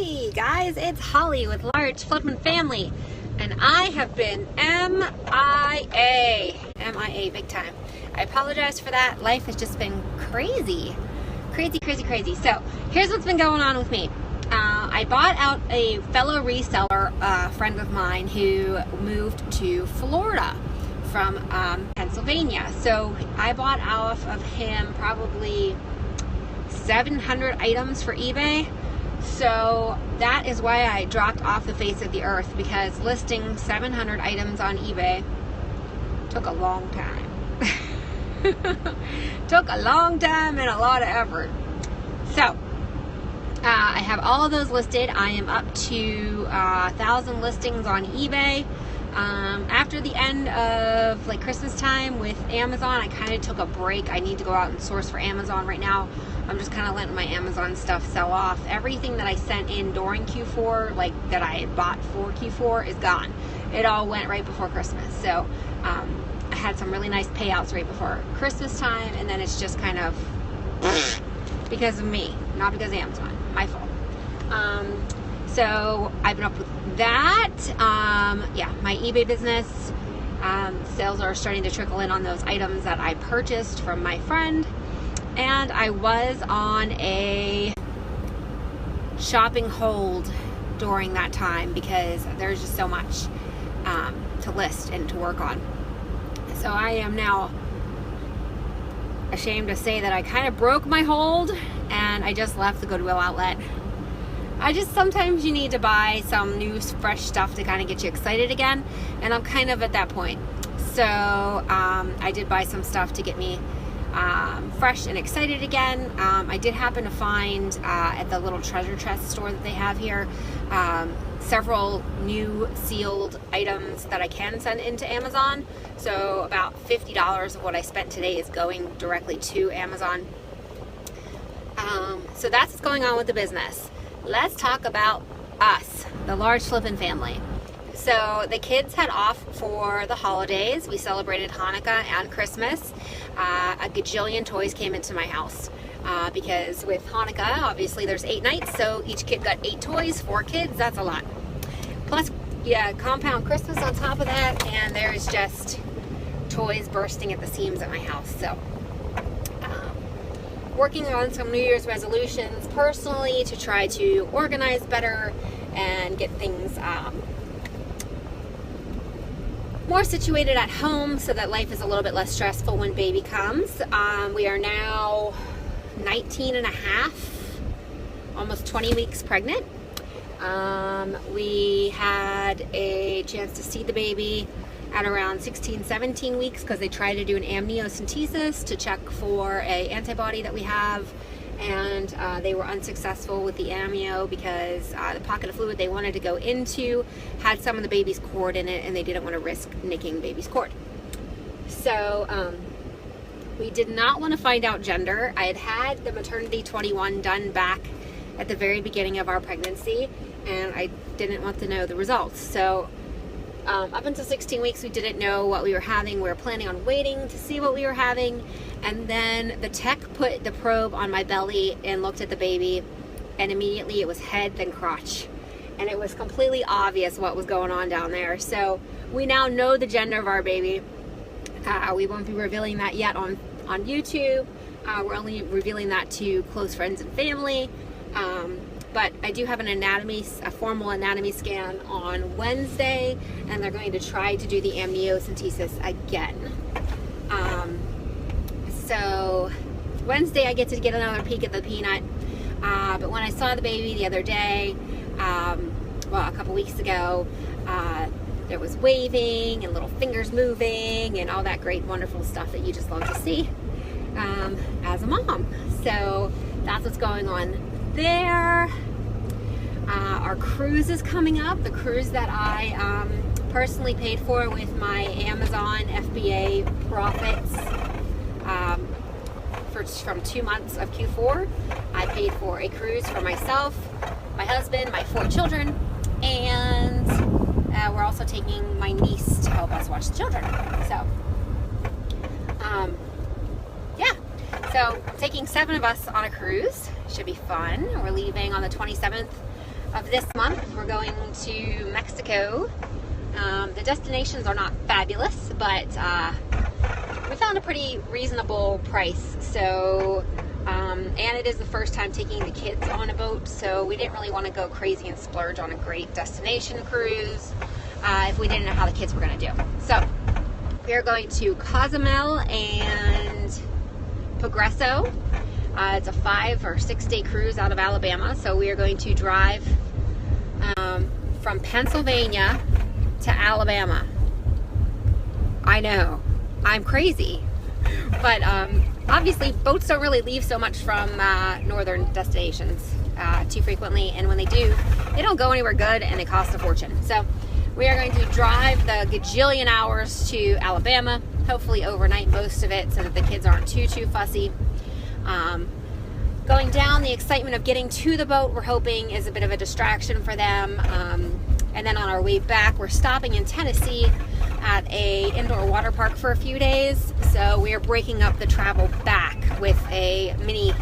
Hey guys, it's Holly with Large Flippin' Family, and I have been MIA big time. I apologize for that. Life has just been crazy. So here's what's been going on with me. I bought out a fellow reseller, friend of mine who moved to Florida from Pennsylvania. So I bought off of him probably 700 items for eBay. So that is why I dropped off the face of the earth, because listing 700 items on eBay took a long time. Took a long time and a lot of effort. So I have all of those listed. I am up to 1,000 listings on eBay. After the end of like Christmas time with Amazon, I kind of took a break. I need to go out and source for Amazon right now. I'm just kind of letting my Amazon stuff sell off. Everything that I sent in during Q4, like that I had bought for Q4, is gone. It all went right before Christmas. So I had some really nice payouts right before Christmas time, and then it's just kind of because of me, not because of Amazon. My fault. So I've been up with that. Yeah, my eBay business sales are starting to trickle in on those items that I purchased from my friend. And I was on a shopping hold during that time because there's just so much to list and to work on. So I am now ashamed to say that I kind of broke my hold and I just left the Goodwill outlet. Sometimes you need to buy some new fresh stuff to kind of get you excited again, and I'm kind of at that point. So I did buy some stuff to get me fresh and excited again. I did happen to find at the little treasure chest store that they have here several new sealed items that I can send into Amazon. So about $50 of what I spent today is going directly to Amazon. So that's what's going on with the business. Let's talk about us, the Large Flippin' Family. So the kids had off for the holidays. We celebrated Hanukkah and Christmas. A gajillion toys came into my house because with Hanukkah, obviously there's 8 nights, so each kid got 8 toys, 4 kids, that's a lot. Plus, yeah, compound Christmas on top of that, and there's just toys bursting at the seams at my house. So working on some New Year's resolutions personally to try to organize better and get things more situated at home so that life is a little bit less stressful when baby comes. We are now 19 and a half, almost 20 weeks pregnant. We had a chance to see the baby at around 16, 17 weeks because they tried to do an amniocentesis to check for a antibody that we have, and they were unsuccessful with the amnio because the pocket of fluid they wanted to go into had some of the baby's cord in it, and they didn't want to risk nicking baby's cord. So we did not want to find out gender. I had the maternity 21 done back at the very beginning of our pregnancy, and I didn't want to know the results. So up until 16 weeks, we didn't know what we were having. We were planning on waiting to see what we were having. And then the tech put the probe on my belly and looked at the baby, and immediately it was head, then crotch. And it was completely obvious what was going on down there. So we now know the gender of our baby. We won't be revealing that yet on YouTube. We're only revealing that to close friends and family. But I do have a formal anatomy scan on Wednesday, and they're going to try to do the amniocentesis again. So Wednesday I get to get another peek at the peanut. But when I saw the baby the other day, a couple weeks ago, there was waving and little fingers moving and all that great, wonderful stuff that you just love to see as a mom. So that's what's going on there. Our cruise is coming up, the cruise that I personally paid for with my Amazon FBA profits from 2 months of Q4. I paid for a cruise for myself, my husband, my 4 children, and we're also taking my niece to help us watch the children. So yeah, so I'm taking 7 of us on a cruise. Should be fun. We're leaving on the 27th of this month, we're going to Mexico. The destinations are not fabulous, but we found a pretty reasonable price. So, and it is the first time taking the kids on a boat, so we didn't really want to go crazy and splurge on a great destination cruise if we didn't know how the kids were going to do. So, we are going to Cozumel and Progreso. It's a 5 or 6 day cruise out of Alabama, so we are going to drive from Pennsylvania to Alabama. I know, I'm crazy, but obviously boats don't really leave so much from northern destinations too frequently, and when they do, they don't go anywhere good and they cost a fortune. So we are going to drive the gajillion hours to Alabama, hopefully overnight most of it so that the kids aren't too fussy. Going down, the excitement of getting to the boat, we're hoping, is a bit of a distraction for them. And then on our way back, we're stopping in Tennessee at a indoor water park for a few days. So we are breaking up the travel back with a mini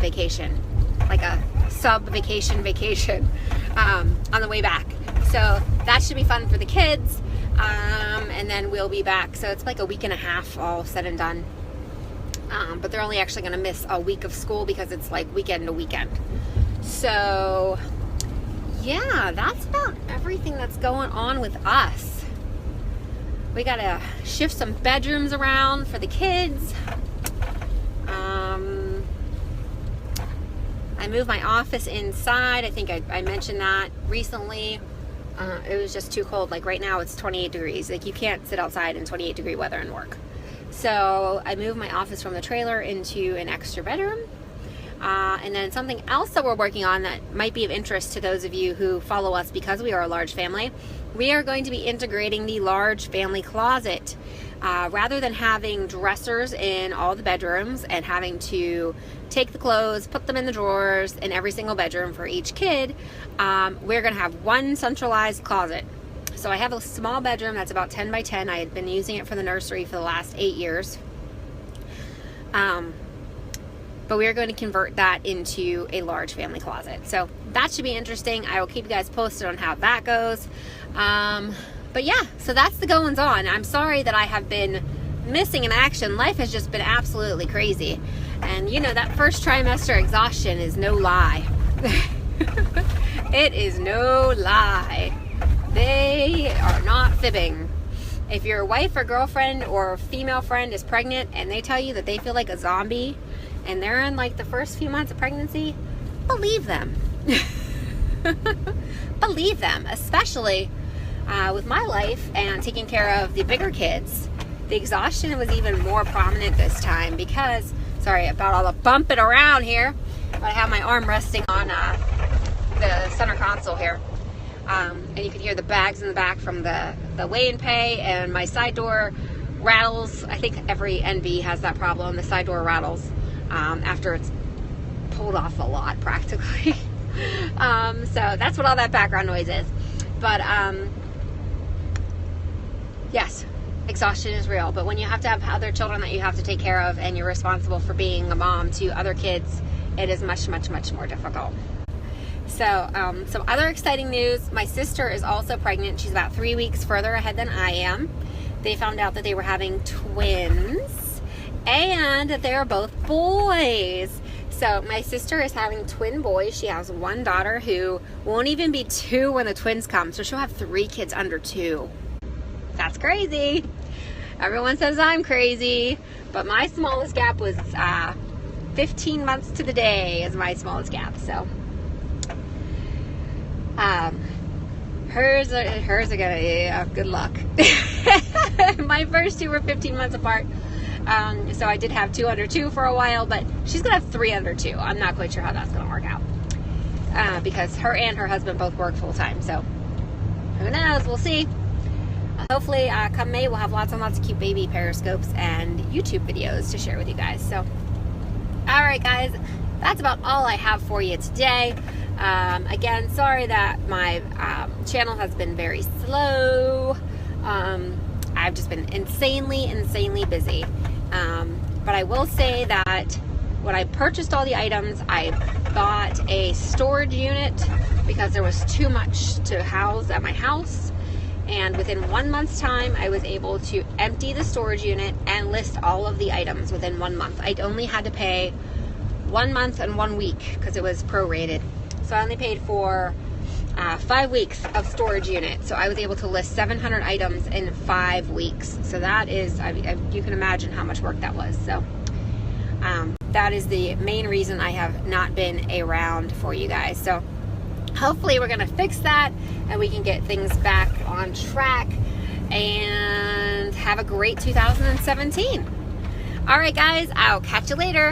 vacation, like a sub vacation on the way back. So that should be fun for the kids. And then we'll be back. So it's like a week and a half all said and done. But they're only actually going to miss a week of school because it's like weekend to weekend. So, yeah, that's about everything that's going on with us. We got to shift some bedrooms around for the kids. I moved my office inside. I think I mentioned that recently. It was just too cold. Like right now it's 28 degrees. Like you can't sit outside in 28 degree weather and work. So I moved my office from the trailer into an extra bedroom. And then something else that we're working on that might be of interest to those of you who follow us because we are a large family, we are going to be integrating the large family closet. Rather than having dressers in all the bedrooms and having to take the clothes, put them in the drawers in every single bedroom for each kid, we're going to have one centralized closet. So I have a small bedroom that's about 10 by 10. I had been using it for the nursery for the last 8 years. But we are going to convert that into a large family closet. So that should be interesting. I will keep you guys posted on how that goes. But yeah, so that's the goings on. I'm sorry that I have been missing in action. Life has just been absolutely crazy. And you know, that first trimester exhaustion is no lie. It is no lie. They are not fibbing. If your wife or girlfriend or female friend is pregnant and they tell you that they feel like a zombie and they're in like the first few months of pregnancy, believe them. Believe them, especially with my life and taking care of the bigger kids. The exhaustion was even more prominent this time because, sorry about all the bumping around here, but I have my arm resting on the center console here. And you can hear the bags in the back from the weigh and pay, and my side door rattles. I think every NB has that problem. The side door rattles after it's pulled off a lot practically. So that's what all that background noise is. But yes, exhaustion is real. But when you have to have other children that you have to take care of and you're responsible for being a mom to other kids, it is much more difficult. So some other exciting news. My sister is also pregnant. She's about 3 weeks further ahead than I am. They found out that they were having twins and that they are both boys. So my sister is having twin boys. She has one daughter who won't even be 2 when the twins come. So she'll have 3 kids under 2. That's crazy. Everyone says I'm crazy, but my smallest gap was 15 months to the day is my smallest gap. So hers are gonna, yeah, good luck. My first 2 were 15 months apart. So I did have 2 under 2 for a while, but she's gonna have 3 under 2. I'm not quite sure how that's gonna work out because her and her husband both work full time. So who knows? We'll see. Hopefully, come May, we'll have lots and lots of cute baby periscopes and YouTube videos to share with you guys. So, all right, guys, that's about all I have for you today. Again, sorry that my channel has been very slow. I've just been insanely busy. But I will say that when I purchased all the items, I bought a storage unit because there was too much to house at my house. And within 1 month's time, I was able to empty the storage unit and list all of the items within 1 month. I only had to pay 1 month and 1 week because it was prorated. So I only paid for 5 weeks of storage unit. So I was able to list 700 items in 5 weeks. So that is, you can imagine how much work that was. So that is the main reason I have not been around for you guys. So hopefully we're going to fix that and we can get things back on track and have a great 2017. All right, guys, I'll catch you later.